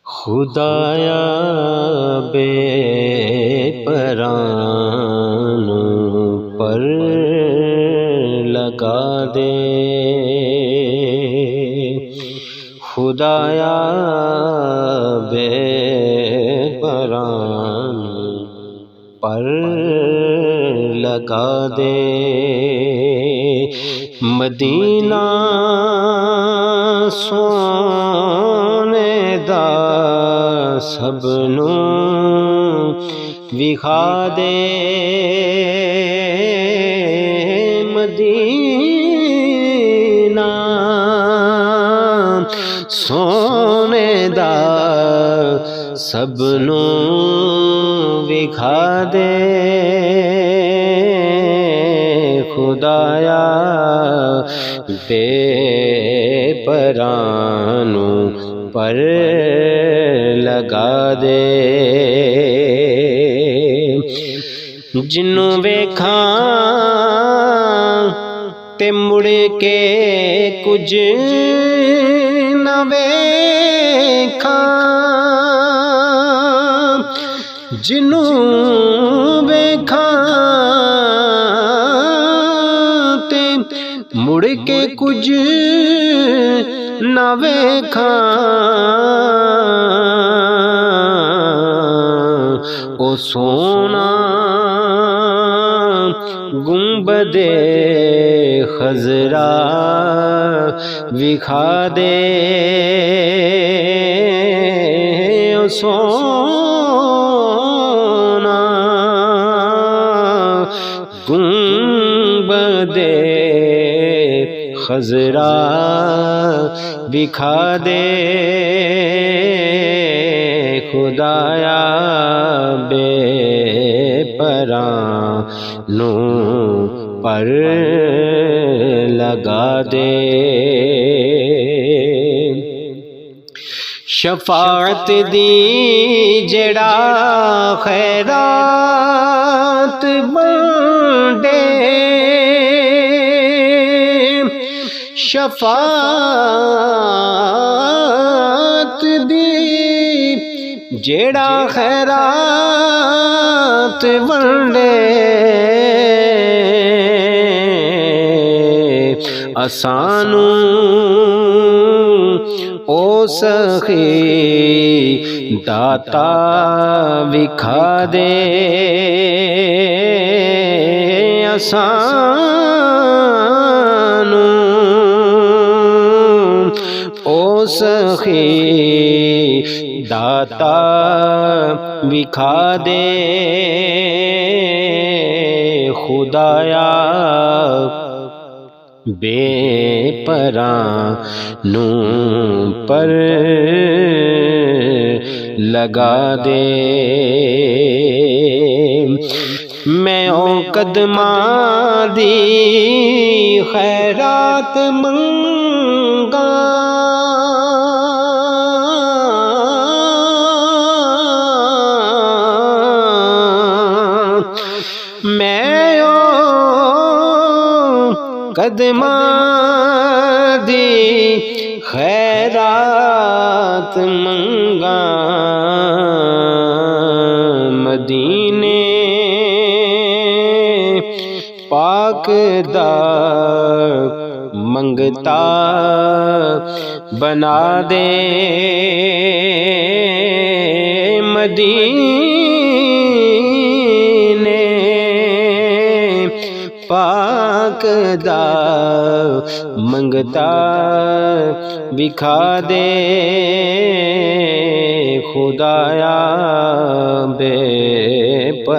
खुदाया बेपरान पर लगा दे, खुदाया बेपरान पर लगा दे। मदीना सोने दा सबनू विखा दे, मदीना सोने दा सबनू विखा दे। खुदाया बेपरानू पर लगा दे। जिन्नू वेखा ते मुड़ के कुछ न वेखा, जिन्नू वेखा ते मुड़ के कुछ न वेखा। ओ सोना गुंबदे खजरा विखा दे, ओ सोना गुंबदे खजरा विखा दे। खुदाया बेपरानू पर लगा दे। शफाअत दी जेड़ा खैरात बंदे, शफाअत दी जेड़ा खैरात वंडे, असानू ओ सखी दाता विखा दे। असानू ओ सखी दाता विखा दे। खुदाया बेपरानू पर लगा दे। मैं ओ कदमा दी खैरात मंगा, मैं ओ कदमा दी खैरात मंगा। मदीने पाक दा मंगता बना दे, मदीने पाक दा मंगता विखा दे। खुदाया बेपरानू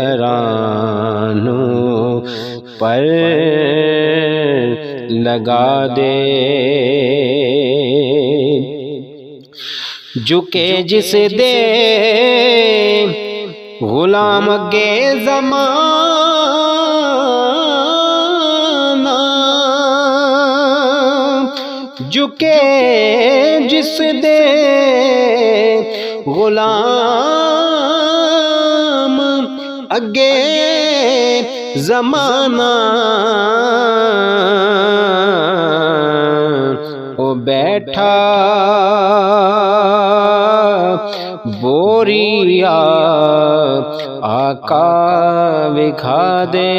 पर लगा दे। झुके जिस दे गुलाम अगे ज़माना, झुके जिस दे गुलाम अगे ज़माना, ओ बैठा बोरिया आका विखा दे।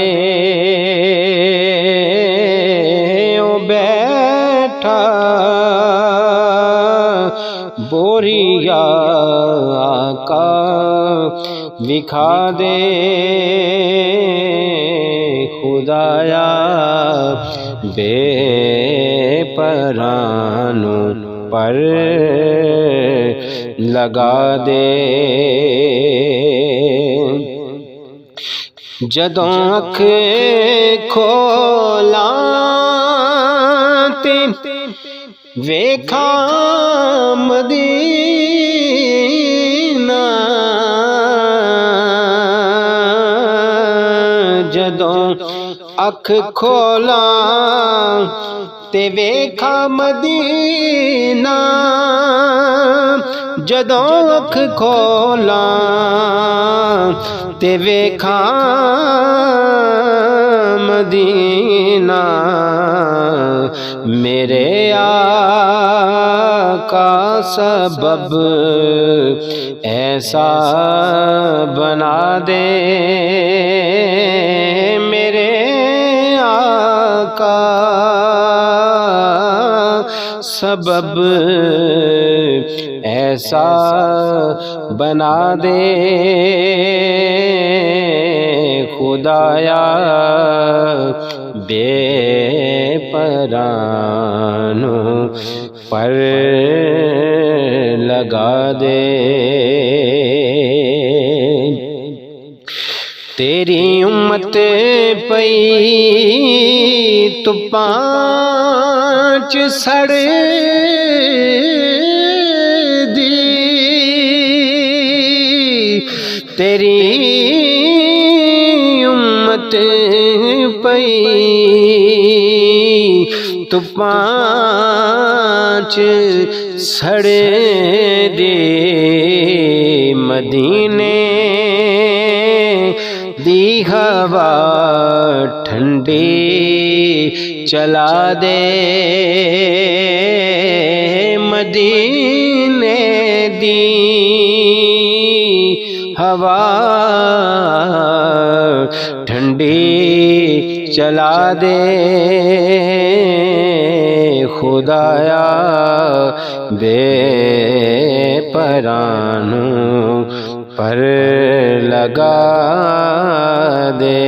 ओ बैठा बोरिया आका विखा दे। खुदाया बेपरानों पर लगा दे। जदों अख खोला ते वेखा मदीना। जदों अख खोला ते वेखा मदीना। जदों अख खोला ते वेखा मदीना। मेरे आका सबब ऐसा बना दे। मेरे आका सबब ऐसा बना दे। खुदाया बेपरानों पर लगा दे। तेरी उम्मत पई तो पांच सड़ दी। तेरी उम्मत पई तो पांच सड़ दे। मदीने दी हवा ठंडी चला दे। मदीने दी हवा ठंडी चला दे। खुदाया बेपरानों पर लगा दे।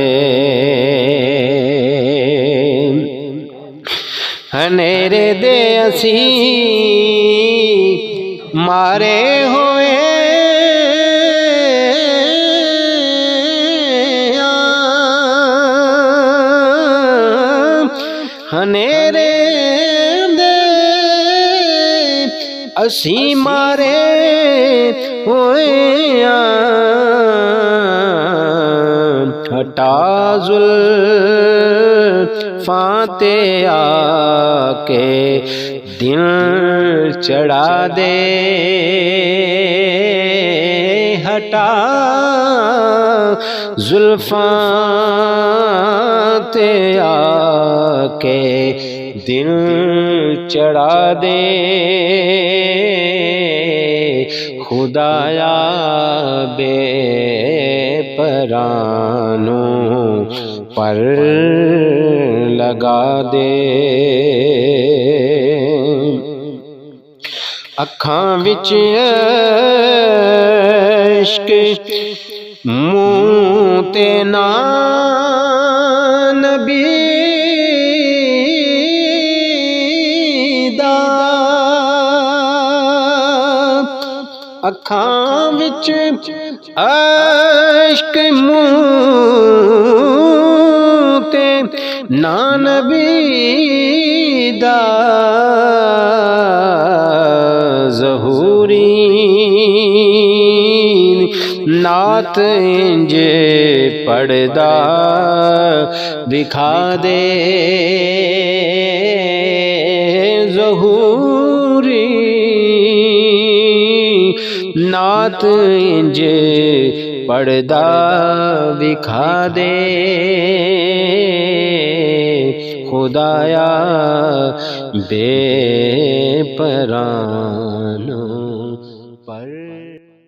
हनेरे दे असी मारे होए हनेरे दे असी मारे होए। हटा जुल्फां ते आके दिल चढ़ा दे। हटा जुल्फां ते आके दिल चढ़ा दे। खुदाया बेपरानों पर लगा दे। अखां विच इश्क मूं ते ना नबी दा। अखां विच इश्क मूं ते ना नबी दा। ज़हूरी नात इंज पढ़दा दिखा दे। ज़हूरी नात इंज पढ़दा दिखा दे। खुदाया बेपरानों पर पर।